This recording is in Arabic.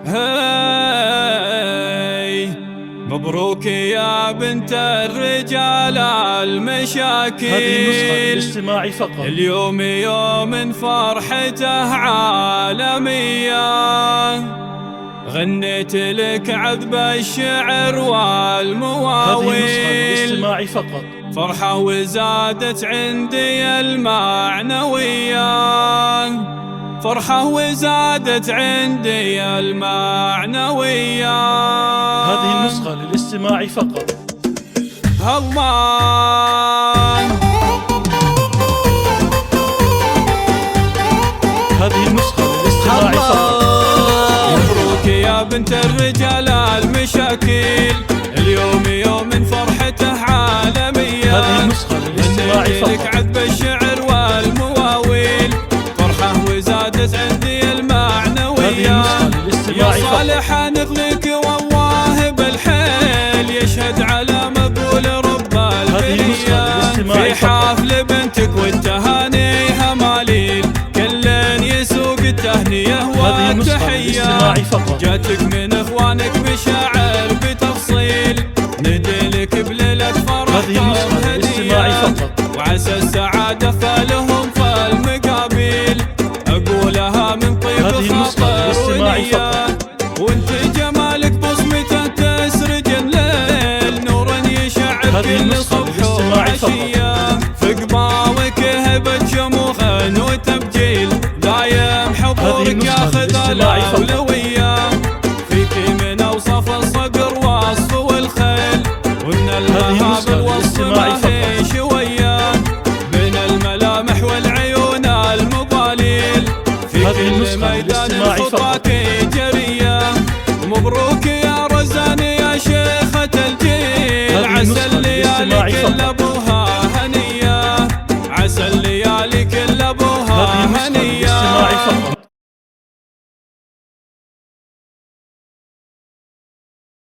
هاي مبروك يا بنت الرجال المشاكل. هذه النسخة للاستماع فقط. اليوم يوم فرحته عالمية، غنيت لك عذب الشعر والمواويل. هذه النسخة للاستماع فقط. فرحة وزادت عندي المعنوية، فرحة وزادت عندي المعنوية. هذه النسخة للاستماع فقط. الله هذه النسخة للاستماع فقط. مبروك يا بنت الرجال المشاكل، اليوم يوم فرحته عالمية. هذه النسخة للاستماع فقط. لك عذب الشعر والمواويل، فرحة وزادت عندي المعنوية. هذه النسخة للاستماع فقط. يا صالح نغلك والله بالحيل، يشهد على مقبول رب البرية. في حفل بنتك والتهاني هماليل، كلن يسوق التهنية والتحية. جاتك من اخوانك بشعر بتفصيل، ندلك بليلة فرح وهدية، وعسى السعادة فلهم فالمقابل، اقولها من طيب خاطر ونية. وانت